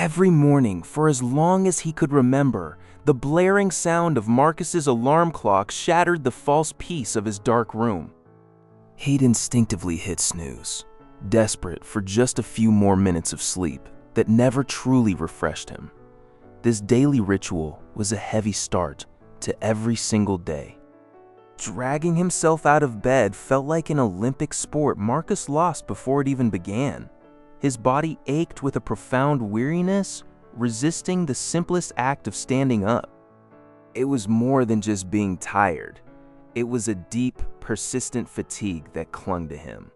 Every morning, for as long as he could remember, the blaring sound of Marcus's alarm clock shattered the false peace of his dark room. He'd instinctively hit snooze, desperate for just a few more minutes of sleep that never truly refreshed him. This daily ritual was a heavy start to every single day. Dragging himself out of bed felt like an Olympic sport Marcus lost before it even began. His body ached with a profound weariness, resisting the simplest act of standing up. It was more than just being tired. It was a deep, persistent fatigue that clung to him.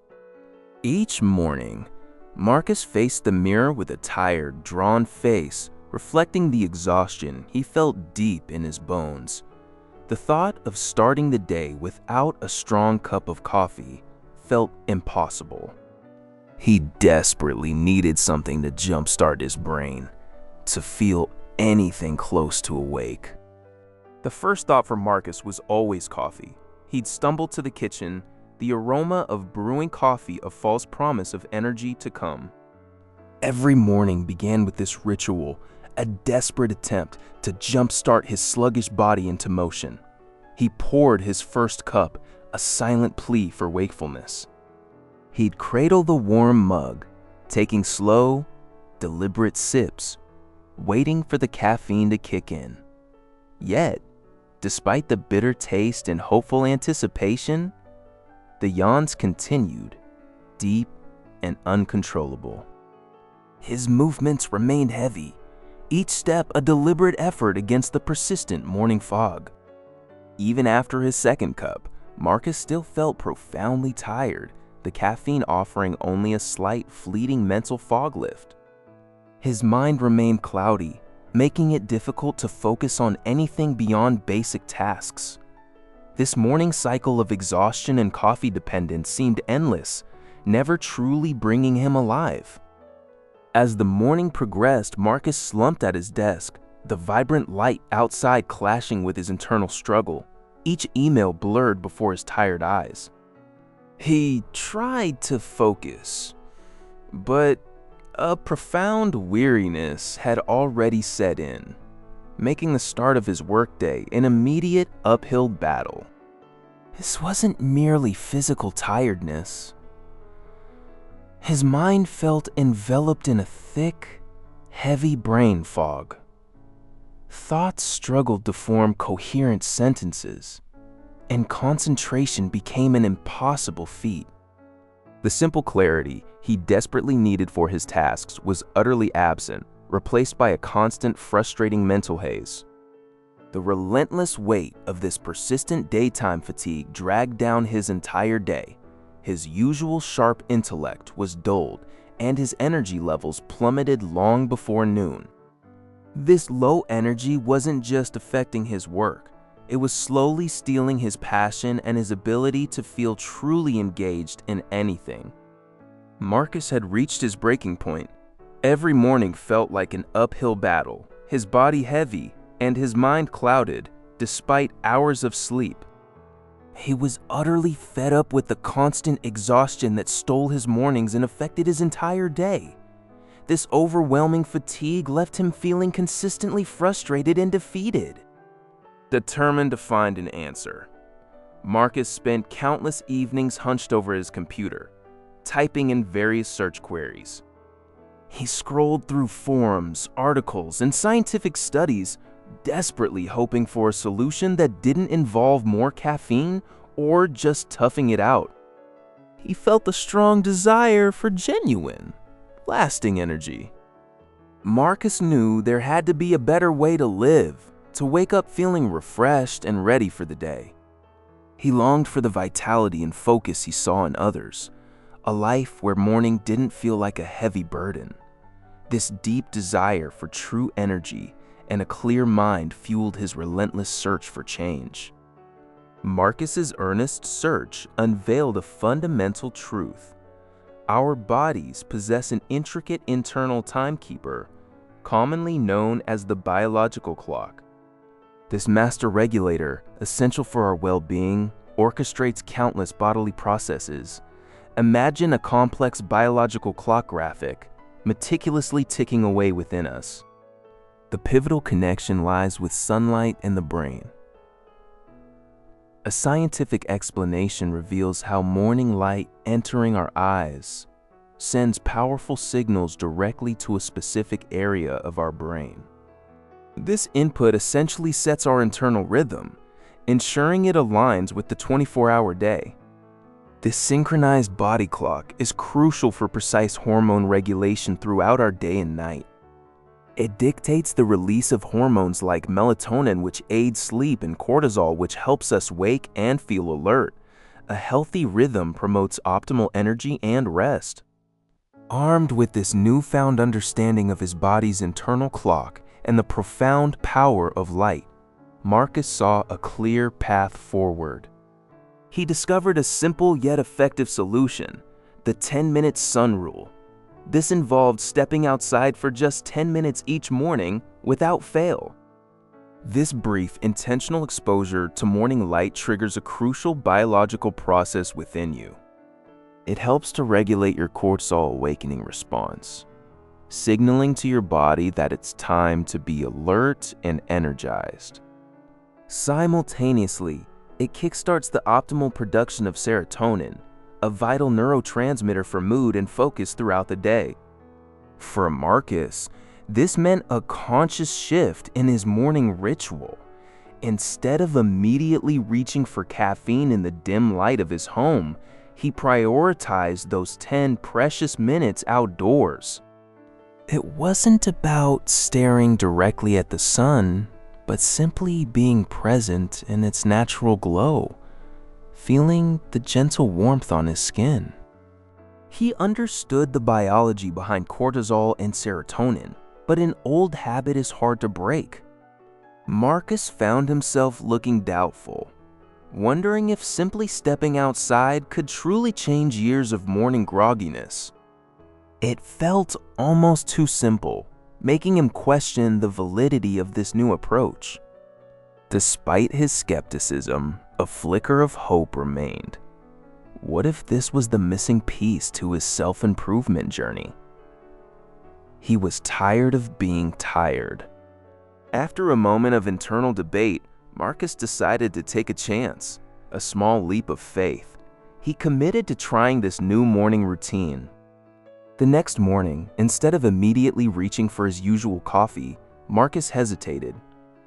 Each morning, Marcus faced the mirror with a tired, drawn face, reflecting the exhaustion he felt deep in his bones. The thought of starting the day without a strong cup of coffee felt impossible. He desperately needed something to jumpstart his brain, to feel anything close to awake. The first thought for Marcus was always coffee. He'd stumble to the kitchen, the aroma of brewing coffee a false promise of energy to come. Every morning began with this ritual, a desperate attempt to jumpstart his sluggish body into motion. He poured his first cup, a silent plea for wakefulness. He'd cradle the warm mug, taking slow, deliberate sips, waiting for the caffeine to kick in. Yet, despite the bitter taste and hopeful anticipation, the yawns continued, deep and uncontrollable. His movements remained heavy, each step a deliberate effort against the persistent morning fog. Even after his second cup, Marcus still felt profoundly tired, the caffeine offering only a slight, fleeting mental fog lift. His mind remained cloudy, making it difficult to focus on anything beyond basic tasks. This morning cycle of exhaustion and coffee dependence seemed endless, never truly bringing him alive. As the morning progressed, Marcus slumped at his desk, the vibrant light outside clashing with his internal struggle, each email blurred before his tired eyes. He tried to focus, but a profound weariness had already set in, making the start of his workday an immediate uphill battle. This wasn't merely physical tiredness. His mind felt enveloped in a thick, heavy brain fog. Thoughts struggled to form coherent sentences, and concentration became an impossible feat. The simple clarity he desperately needed for his tasks was utterly absent, replaced by a constant, frustrating mental haze. The relentless weight of this persistent daytime fatigue dragged down his entire day. His usual sharp intellect was dulled, and his energy levels plummeted long before noon. This low energy wasn't just affecting his work. It was slowly stealing his passion and his ability to feel truly engaged in anything. Marcus had reached his breaking point. Every morning felt like an uphill battle, his body heavy and his mind clouded, despite hours of sleep. He was utterly fed up with the constant exhaustion that stole his mornings and affected his entire day. This overwhelming fatigue left him feeling consistently frustrated and defeated. Determined to find an answer, Marcus spent countless evenings hunched over his computer, typing in various search queries. He scrolled through forums, articles, and scientific studies, desperately hoping for a solution that didn't involve more caffeine or just toughing it out. He felt a strong desire for genuine, lasting energy. Marcus knew there had to be a better way to live, to wake up feeling refreshed and ready for the day. He longed for the vitality and focus he saw in others, a life where morning didn't feel like a heavy burden. This deep desire for true energy and a clear mind fueled his relentless search for change. Marcus's earnest search unveiled a fundamental truth. Our bodies possess an intricate internal timekeeper, commonly known as the biological clock. This master regulator, essential for our well-being, orchestrates countless bodily processes. Imagine a complex biological clock graphic, meticulously ticking away within us. The pivotal connection lies with sunlight and the brain. A scientific explanation reveals how morning light entering our eyes sends powerful signals directly to a specific area of our brain. This input essentially sets our internal rhythm, ensuring it aligns with the 24-hour day. This synchronized body clock is crucial for precise hormone regulation throughout our day and night. It dictates the release of hormones like melatonin, which aids sleep, and cortisol, which helps us wake and feel alert. A healthy rhythm promotes optimal energy and rest. Armed with this newfound understanding of his body's internal clock and the profound power of light, Marcus saw a clear path forward. He discovered a simple yet effective solution: the 10-minute sun rule. This involved stepping outside for just 10 minutes each morning without fail. This brief, intentional exposure to morning light triggers a crucial biological process within you. It helps to regulate your cortisol awakening response, signaling to your body that it's time to be alert and energized. Simultaneously, it kickstarts the optimal production of serotonin, a vital neurotransmitter for mood and focus throughout the day. For Marcus, this meant a conscious shift in his morning ritual. Instead of immediately reaching for caffeine in the dim light of his home, he prioritized those 10 precious minutes outdoors. It wasn't about staring directly at the sun, but simply being present in its natural glow, feeling the gentle warmth on his skin. He understood the biology behind cortisol and serotonin, but an old habit is hard to break. Marcus found himself looking doubtful, wondering if simply stepping outside could truly change years of morning grogginess. It felt almost too simple, making him question the validity of this new approach. Despite his skepticism, a flicker of hope remained. What if this was the missing piece to his self-improvement journey? He was tired of being tired. After a moment of internal debate, Marcus decided to take a chance, a small leap of faith. He committed to trying this new morning routine. The next morning, instead of immediately reaching for his usual coffee, Marcus hesitated.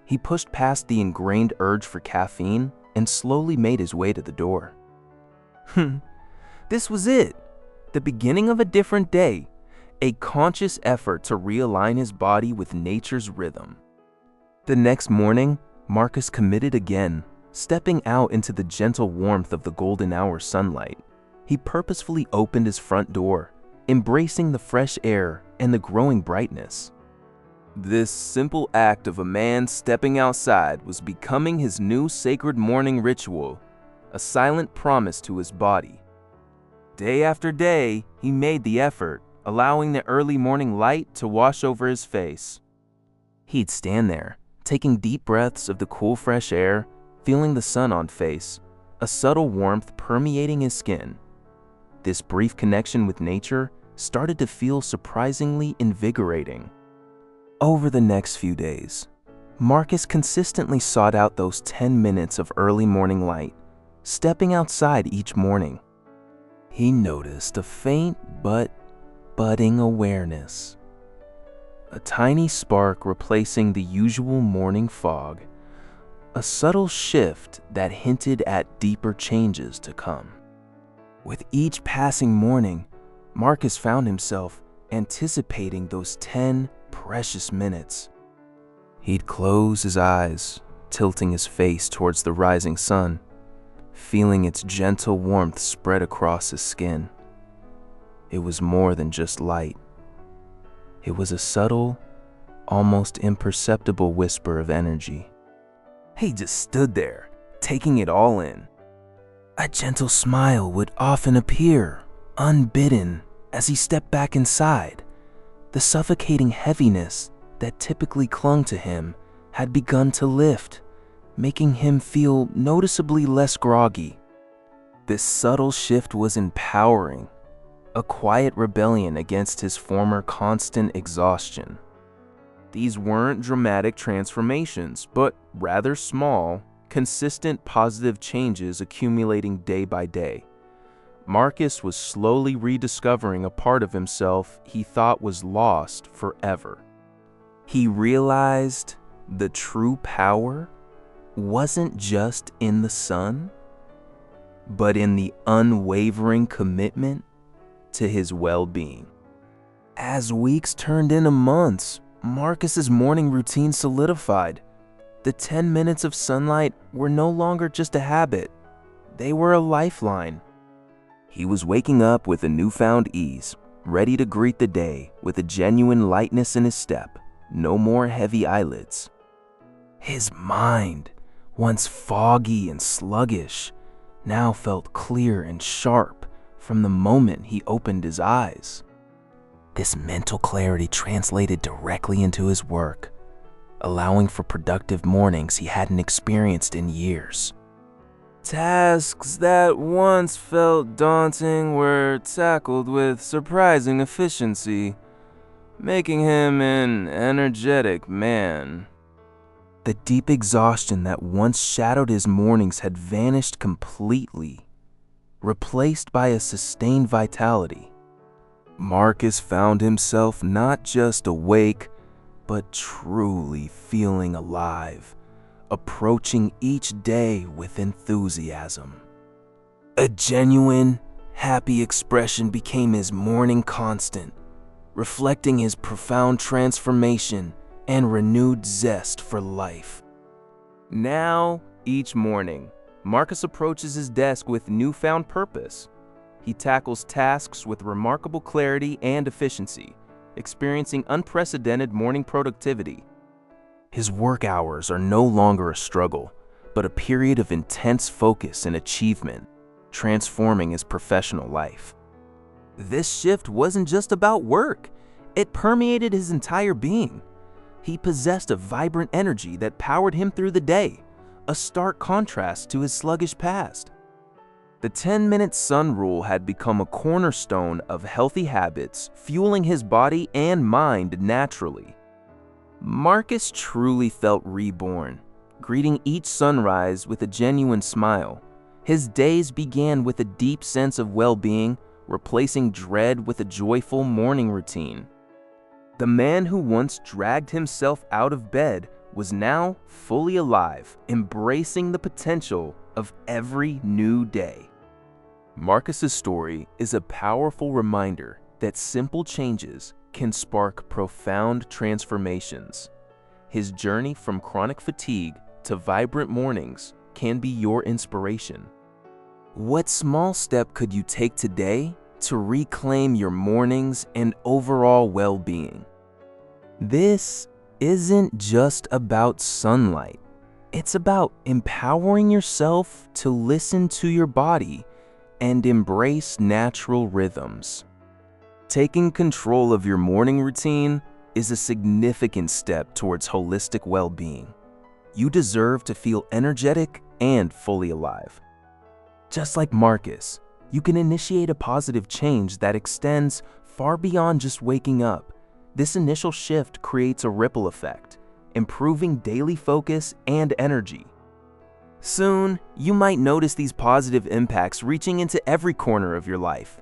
He pushed past the ingrained urge for caffeine and slowly made his way to the door. This was it, the beginning of a different day, a conscious effort to realign his body with nature's rhythm. The next morning, Marcus committed again, stepping out into the gentle warmth of the golden hour sunlight. He purposefully opened his front door, embracing the fresh air and the growing brightness. This simple act of a man stepping outside was becoming his new sacred morning ritual, a silent promise to his body. Day after day, he made the effort, allowing the early morning light to wash over his face. He'd stand there, taking deep breaths of the cool fresh air, feeling the sun on face, a subtle warmth permeating his skin. This brief connection with nature started to feel surprisingly invigorating. Over the next few days, Marcus consistently sought out those 10 minutes of early morning light, stepping outside each morning. He noticed a faint but budding awareness. A tiny spark replacing the usual morning fog, a subtle shift that hinted at deeper changes to come. With each passing morning, Marcus found himself anticipating those 10 precious minutes. He'd close his eyes, tilting his face towards the rising sun, feeling its gentle warmth spread across his skin. It was more than just light. It was a subtle, almost imperceptible whisper of energy. He just stood there, taking it all in. A gentle smile would often appear, unbidden, as he stepped back inside. The suffocating heaviness that typically clung to him had begun to lift, making him feel noticeably less groggy. This subtle shift was empowering. a quiet rebellion against his former constant exhaustion. These weren't dramatic transformations, but rather small, consistent positive changes accumulating day by day. Marcus was slowly rediscovering a part of himself he thought was lost forever. He realized the true power wasn't just in the sun, but in the unwavering commitment to his well-being. As weeks turned into months, Marcus's morning routine solidified. The 10 minutes of sunlight were no longer just a habit. They were a lifeline. He was waking up with a newfound ease, ready to greet the day with a genuine lightness in his step, no more heavy eyelids. His mind, once foggy and sluggish, now felt clear and sharp from the moment he opened his eyes. This mental clarity translated directly into his work, allowing for productive mornings he hadn't experienced in years. Tasks that once felt daunting were tackled with surprising efficiency, making him an energetic man. The deep exhaustion that once shadowed his mornings had vanished completely, replaced by a sustained vitality. Marcus found himself not just awake, but truly feeling alive, approaching each day with enthusiasm. A genuine, happy expression became his morning constant, reflecting his profound transformation and renewed zest for life. Now, each morning, Marcus approaches his desk with newfound purpose. He tackles tasks with remarkable clarity and efficiency, experiencing unprecedented morning productivity. His work hours are no longer a struggle, but a period of intense focus and achievement, transforming his professional life. This shift wasn't just about work, it permeated his entire being. He possessed a vibrant energy that powered him through the day, a stark contrast to his sluggish past. The 10-minute sun rule had become a cornerstone of healthy habits, fueling his body and mind naturally. Marcus truly felt reborn, greeting each sunrise with a genuine smile. His days began with a deep sense of well-being, replacing dread with a joyful morning routine. The man who once dragged himself out of bed was now fully alive, embracing the potential of every new day. Marcus's story is a powerful reminder that simple changes can spark profound transformations. His journey from chronic fatigue to vibrant mornings can be your inspiration. What small step could you take today to reclaim your mornings and overall well-being? This isn't just about sunlight. It's about empowering yourself to listen to your body and embrace natural rhythms. Taking control of your morning routine is a significant step towards holistic well-being. You deserve to feel energetic and fully alive. Just like Marcus, you can initiate a positive change that extends far beyond just waking up. This initial shift creates a ripple effect, improving daily focus and energy. Soon, you might notice these positive impacts reaching into every corner of your life,